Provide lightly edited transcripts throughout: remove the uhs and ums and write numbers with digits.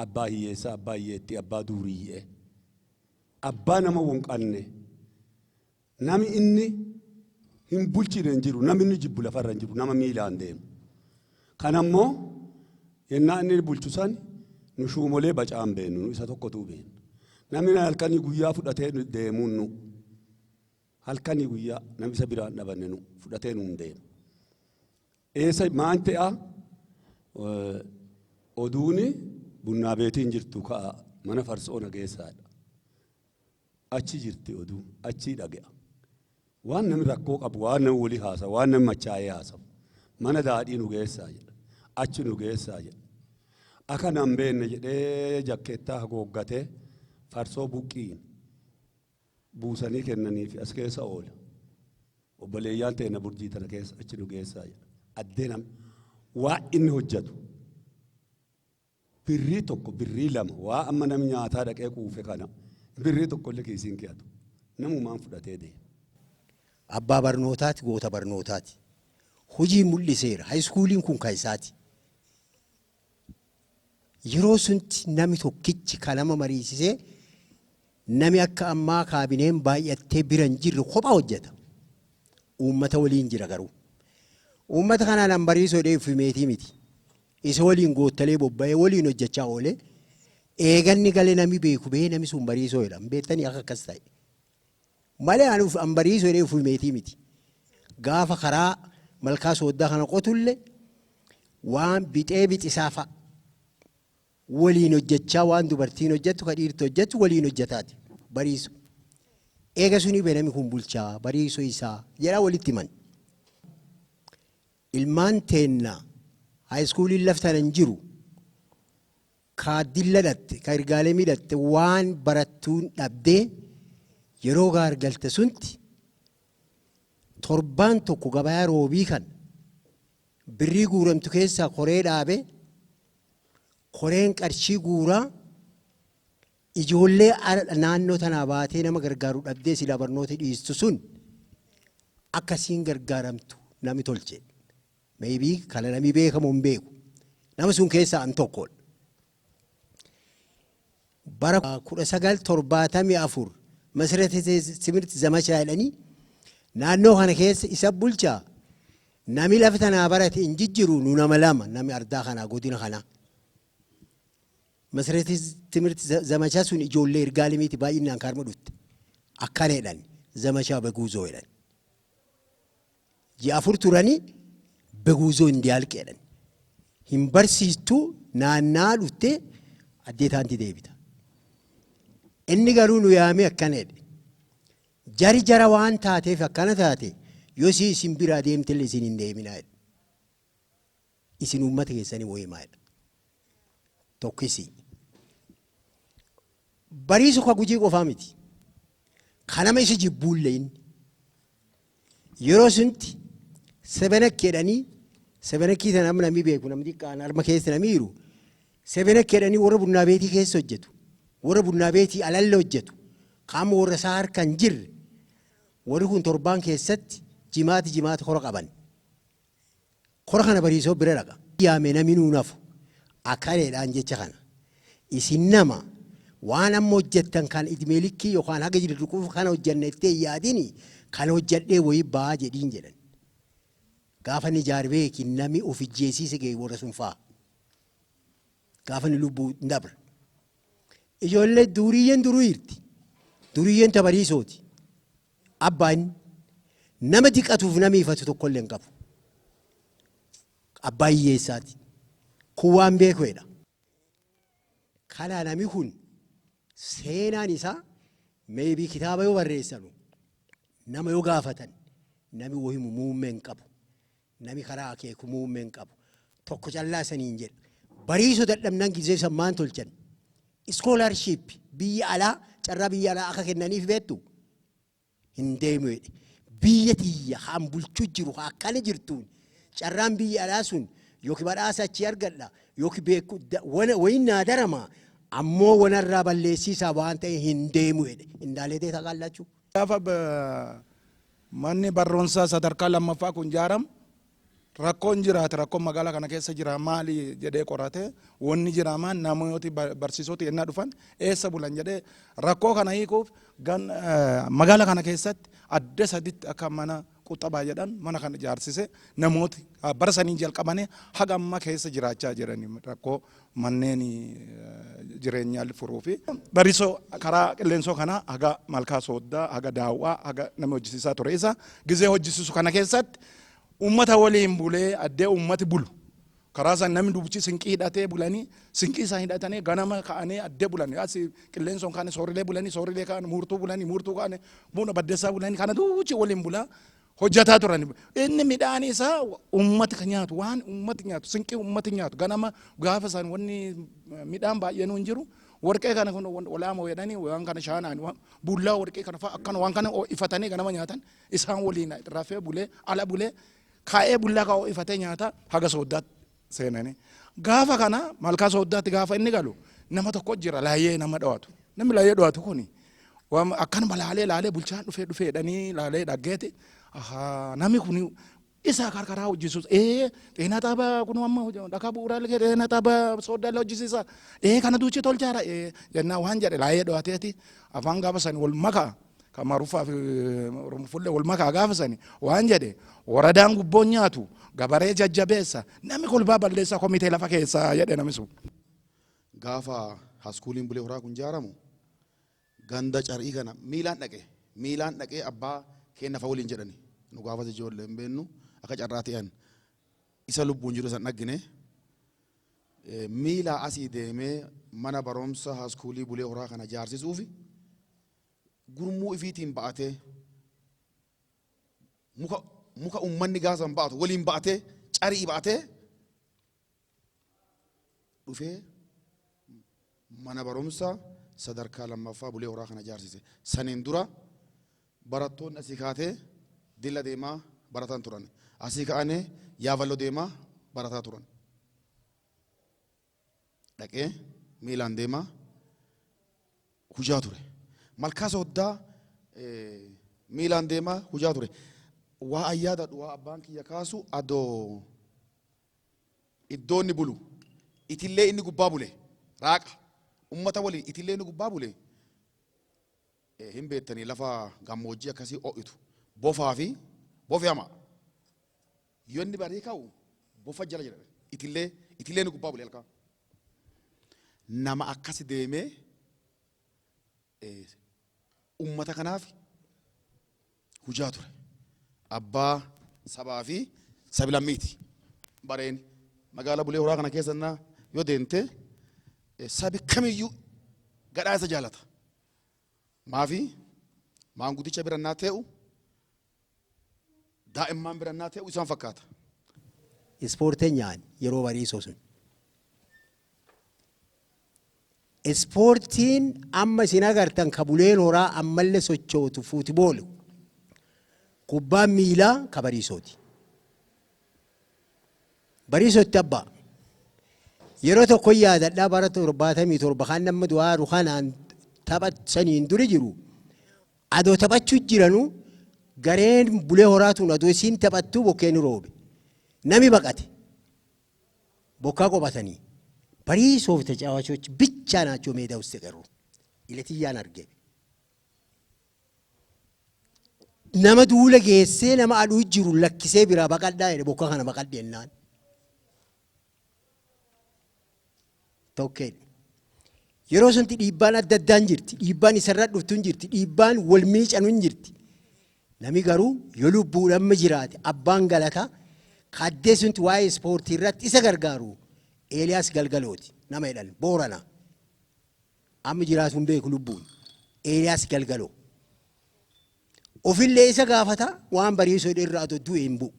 abbaa hiyyeessa, abbaa hiyyeetti, abbaa duuriyyee, abbaa nama wonqanne, nami inni hin bulchine hin jiru, nami inni jibbu lafarra hin jiru, nama miilaan deemu. Kanammoo yennaa inni bulchu san nu shuumolee bacaan beenu, nu isa tokkotu beenu. Namni halkanii guyyaa fudhatee deemuun nu halkanii guyyaa namni isa biraan dhabanne nu fudhatee nu hin deemu. Eessa maan ta'a oduuni bunnaa beetiin jirtu ka'a mana farsoo nageessaadha. Achi jirti oduu achi dhaga'a. Waan namni rakkoo qabu, waan namni walii haasa'u, waan namni machaa'ee haasa'u. Mana daadhii nu geessaa jedha. Achi nu geessaa jedha. Akka nan beenne jedhee jakkeettaa hagooggatee farsoo buqqiin buusanii kennaniif as keessa oola. Obboleeyyaan ta'e na burjii tana keessa achi nu geessaa jedha. Addee nam waa inni hojjetu. Birrii tokko, birrii lama, waa amma namni nyaataa dhaqee quufe kana birrii tokko illee kiisiin keeyatu. Namumaan fudhatee deema. Abbaa barnootaati, goota barnootaati. Hojii mul'iseera. Haayiskuuliin kun kan isaati. Yeroo sunti namni tokkichi kanama mariisisee nami akka ammaa kaabineen baay'attee biran jirre kophaa hojjeta. Uummata waliin jira garuu. Uummata kanaan an bariisoo dheefu meetii miti. Isa waliin goottalee bobba'ee waliin hojjechaa oolee eeganni galee nami beeku bee nami sun bariisoo jedhama. Beektanii akka akkas ta'e. Malee an bariisoo dheefu meetii miti. Gaafa karaa malkaa sooddaa kana qotullee waan bixee bixisaa fa'a. Waliin hojjechaa waan dubartiin hojjettu ka dhiirti hojjettu waliin hojjetaati. Bariisu. Eega suni nami kun bulchaa bariisoo isaa jedhaa walitti himan. Ilmaan teennaa haayiskuuliin laftan hin jiru kaaddilla dhatte ka ergaalee miidhatte waan barattuun dhabdee yeroo gaargalte sunti torbaan tokko gabayaa roobii kan birrii guuramtu keessaa koree dhaabe koreen qarshii guuraa ijoollee naannoo tanaa baatee nama gargaaru dhabdee silaa barnoota dhiistu sun akkasiin gargaaramtu nami tolche. Maybe kana nami beekamu hin beeku. Nama sun keessaa an tokkodha. Bara 1974 masirratti timirti zamachaa jedhanii naannoo kana keessa isa bulchaa nami lafa tanaa barate hin jijjiru nu nama lama nami ardaa kanaa godina kanaa. Masirratti timirti zamachaa sun ijoollee ergaalee miti baay'inaan kaarma dhutte. Akkana jedhan zamachaa beguuzoo jedhan. Ji'a 4 turanii beguuzoo hin diyaalqeedhan. Hin barsiistuu naannaa dhuftee addeetaanti deebita. Inni garuu nu yaamee akkana jedhe. Jari jara waan taateef akkana taate yoo si isin biraa deemtille isin hin deeminaa jedhe. Isin uummata keessanii wayimaa jedha. Tokkisi. Bariisu ka gujii qofaa miti. Kanama isi jibbuullee inni. Yeroo sunti sebenakkeedhanii sebenakkii sana amma namni beeku namni xiqqaan harma keessa namni jiru sebenakkeedhanii warra bunnaa beetii keessa hojjetu warra bunnaa beetii alalle hojjetu qaama warra isaa harka hin jirre warri kun torbaan keessatti jimaati kora qaban kora kana bariisoo bira dhaqa yaame namni nuunafu akkaneedhaan jecha kana isin nama waan amma hojjettan kan idmeelikkii yookaan haga jiru dhuquuf kana hojjannettee yaadini kan hojjadhee wayii baa jedhiin jedhan. Gaafa ni jaarbee ki nami of ijjeesiise ga'e warra sun fa'a. Gaafa ni lubbuu dabra. Ijoollee duriyyeen duruu jirti. Duriyyeen tabariisooti. Abbaan nama diqatuuf nami ifatu tokkollee hin qabu. Abbaa hiyyeessaati. Kun waan beekuudha. Kana nami kun seenaan isaa meebii kitaaba yoo barreessanu nama yoo gaafatan nami wahimu muummee hin qabu. Nami karaa akeeku muummee hin qabu. Tokko callaa saniin jedha. Bariisoo dadhabnaan gizee sammaan tolchan. Iskoolarshiip biyya alaa carraa biyya alaa akka kennaniif beektu hin deemu jedhe. Biyya tiyya haan bulchuu jiru akkana jirtuun carraan biyya alaa sun yookiin badhaasa achi argadha yookiin beeku wayin naadarama ammoo wanarraa balleessisaa waan ta'e hin deemu jedhe. Indaalee ta'e taqaallachuu. Gaafa manni barnoota sadarkaa lammaffaa kun ijaaramu rakkoon jiraate rakkoon magaalaa kana keessa jira maali jedhee qorate wanni jira maan namooti barsiisoti ennaa dhufan eessa bulan jedhee rakkoo kana hiikuuf magaalaa kana keessatti adda saditti akka mana quxabaa jedhan mana kana ijaarsise namooti bara sanii jalqabanii haga amma keessa jiraachaa jiranii rakkoo manneen jireenyaa furuu fi barisoo karaa qilleensoo kana haga malkaa sooddaa haga daawwaa haga nama hojjisiisaa ture isa gizee hojjisiisu kana keessatti ummata waliin bulee addee ummati bulu karaa san namni dubichi sinqii hidhatee bulanii sinqii isaan hidhatanii ganama ka'anii addee bulanii as qilleensoon kaane soorilee bulanii soorilee kaan murtuu bulanii murtuu kaane buna baddeessaa bulanii kana duuchi waliin bulaa hojjataa turan inni midhaan isaa ummati nyaatu waan ummati nyaatu sinqii ummati nyaatu ganama gaafa san wanni midhaan baay'een hin jiru warqee kana kun walaama wedhanii waan kana shaanaan bullaa warqee kana fa'a akkana waan kana ifatanii ganama nyaatan isaan waliin rafee bulee ala bulee kaa'ee bullaa kaa'oo ifatee nyaata haga sooddaatti seenanii gaafa kana malkaa sooddaatti gaafa inni galu nama tokko jira laayyee nama dhawatu namni laayyee dhawatu kuni akkanuma laalee bulchaan dhufee jedhanii laalee dhaggeeti namni kun isa karkaraa hojjisuus xeenaa taabaa kun amma dhakaa bu'uuraalee xeenaa taabaa sooddaalee hojjisiisa kana duuchi tolchaara jennaa waan jedhe laayyee dhawateeti afaan gaafa sani wal makaa kamaruufaa fi fuullee wal makaa gaafa sani waan jedhe waradaan gubboon nyaatu gabaree jajjabeessa namni kolbaa balleessaa komitee lafa keessaa jedhe namni sun. Gaafa haaskuuliin bulee horaa kun ijaaramu ganda carii kana miilaan dhaqee abbaa kenna fa waliin jedhani nu gaafas ijoollee hin beennu akka carraa ta'an isa lubbuun jiru san dhaggine miilaa asii deemee mana barumsa haaskuulii bulee horaa kana ijaarsisuufi gurmuu ifiitiin ba'atee muka ummanni gaasan ba'atu waliin ba'atee carii ba'atee dhufee mana barumsa sadarkaa lammaffaa bulee horaa kana ijaarsise saniin dura barattoonni asii kaatee dilla deemaa barataan turan asii ka'anii yaavalloo deemaa barataa turan dhaqee miilaan deemaa hujaa ture malkaa sooddaa miilaan deemaa hujaa ture waa ayyaadadhu waa abbaan kiyya kaasu adoo iddoonni bulu itillee inni gubbaa bule raaqa ummata waliin itillee inni gubbaa bule hin beektanii lafa gammoojjii akkasii ho'itu bofaa fi bofi hamaa yoo inni barii ka'u bofa jala jedhame itillee inni gubbaa bule halkaa nama akkasi deemee ummata kanaaf hujaa ture abbaa sabaa fi sabi-lammiiti bareen magaalaa bulee horaa kana keessa yoo deemte sabi kamiyyuu gadhaa isa jaalata maafi maanguddicha birannaa ta'u daa'imman birannaa ta'u isaan fakkaata. Ispoorteenyaan yeroo bariisoo sun. Ispoortiin amma isin agartan ka buleen horaa ammallee sochootu fuutiboolu. Kubbaan miilaa ka bariisooti. Bariisootti abbaa. Yeroo tokko yaadadhaa bara 77 kan nama du'aa kanaan taphataniin duri jiru. Adoo taphachuu jiranu gareen bulee horaatuun adoo isiin taphattuu bokkeen roobe. Nami baqate. Bokkaa qobatanii. Bariisoof ተጫዋቾች ብቻ ናቸው ሜዳ ውስጥ የቀሩ ኢለትያን አርገ nama duula geessee nama aduu jiru lakkisee bira baqadhaa jedhe bokka kana baqadheennaan tokkeen yeroo santi dhiibbaan adda addaan jirti dhiibbaan isarraa dhuftuun jirti dhiibbaan wal miicanuun jirti nami garuu yoo lubbuudhaan jiraate abbaan galata kaddee sunti waa'ee ispoortii irratti isa gargaaru Elias Galgalooti nama jedhan Boorana amma jiraatuun beeku lubbuun Elias Galgaloo ofillee isa gaafata waan bariisoo irraa adoo hin bu'u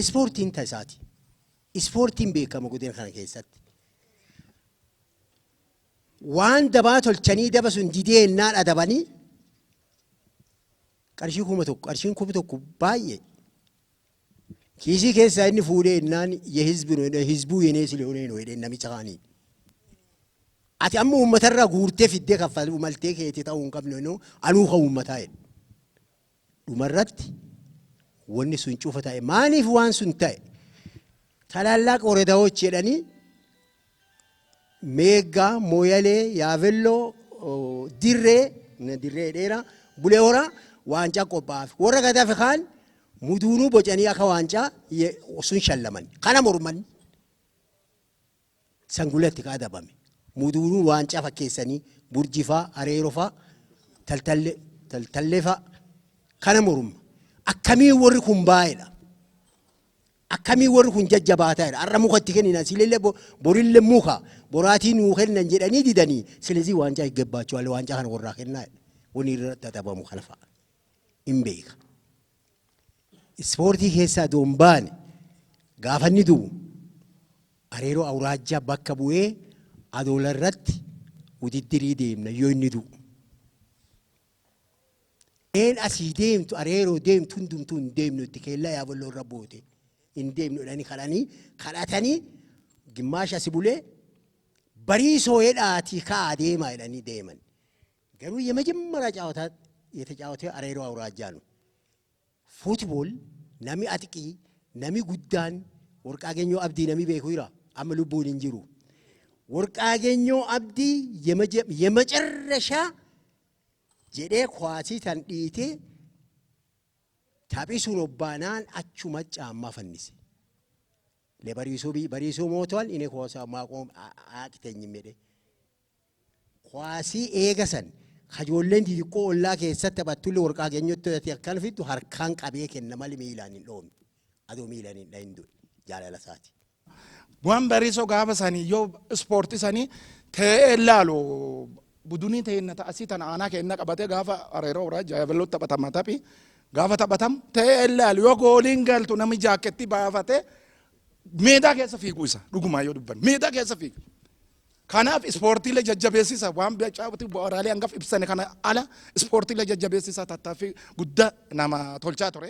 ispoortiin tasaati ispoortiin beekama godina kana keessatti waan dabaa tolchanii daba sun didee ennaan adabanii qarshiin kuma tokko baay'ee kiisii keessaa inni fuudhee ennaan hizbuu yenee sileonee no jedhee namicha kaanii ati amma uummatarraa guurtee fiddee kaffalu maltee keetii ta'uu hin qabne no anuu kan uummataa jedhu dhumarratti wanni sun cufa ta'e maaliif waan sun ta'e ታላላቅ ወረዳዎች jedhanii ሜጋ ሞያሌ ያቬሎ ድሬ ዴራ ቡሌ ሆራ ዋንጫ ቆባፍ ወረ ገዳፍ ካን ሙዱኑ ቦጨኒ አካ ዋንጫ ሱን ሸለመን ካና ሞርመን ሰንጉለት ካዳባም ሙዱኑ ዋንጫ ፈከሰኒ ቡርጂፋ አሬሮፋ ተልተሌፋ ካና ሞሩም አከሚ ወር ኩምባይላ አከሚ ወር ኩን ጀጀባታ አረሙ ከትከኒና ሲለለ ቦሪለ ሙኻ ቦራቲን ውኸን እንጀዳኒ ዲዳኒ ስለዚህ ዋንጫ ይገባቸዋል ዋንጫ ካን ወራከና ወኒ ተጠበሙ ኸልፋ ኢምቤክ ስፖርቲ ኬሳ ዶምባን ጋፈኒ ዱ አሬሮ አውራጃ ባከቡኤ አዶለረት ውድድሪ ዴምነ ዮኒዱ ኤን አሲዴምቱ አሬሮ ዴምቱ ዱምቱ ዴምኑ ተከላ ያበሎ ረቦቴ indemnu dani kadhatanii gimmaasha sibule bariisoo hedhaati kaa deemaa jedhanii deeman garuu የመጀመሪያ ጨዋታ የተጫወተው አሬሮ አውራጃ ነው ፉትቦል ነሚ አጥቂ ነሚ ጉዳን ወርቃገኞ አብዲ ነሚ ቤኩይራ አምሉቡን እንጅሩ ወርቃገኞ አብዲ የመጨረሻ ጀዴ ኳሲ ተንዲቴ ታቢሱን ኦባናን አቹ መጫማ ፈንሲ ለበሪሶ ሞቷል እኔ ኳሳ ማቆም አቅተኝ ሜደ ኳሲ ኤገሰን ከጆለን ዲቆ ኦላ ከሰተ ባቱል ወርቃገኞት ተከልፊቱ harkaan qabee kennamal miilaanin dhoom ado miilaanin dhaindu jaalala saati waan bariisoo gaafa sanii yoo ispoortii sanii ta'ee laalo budunii ta'een ta'asii tan aanaa kenna qabatee gaafa areeroo awraajaa yaabelloo taphatama tapi gaafa taphatam ta'ee laalo yoo gooliin galtu namni jaaketti baafatee meedaa keessa fiiguu isa dhugumaa yoo dubban meedaa keessa fiigu kanaaf ispoortiilee jajjabeessisa waan bichaawati bu'aaraalee hangaf ibsane kana ala ispoortiilee jajjabeessisa tattaaffii guddaa nama tolchaa ture.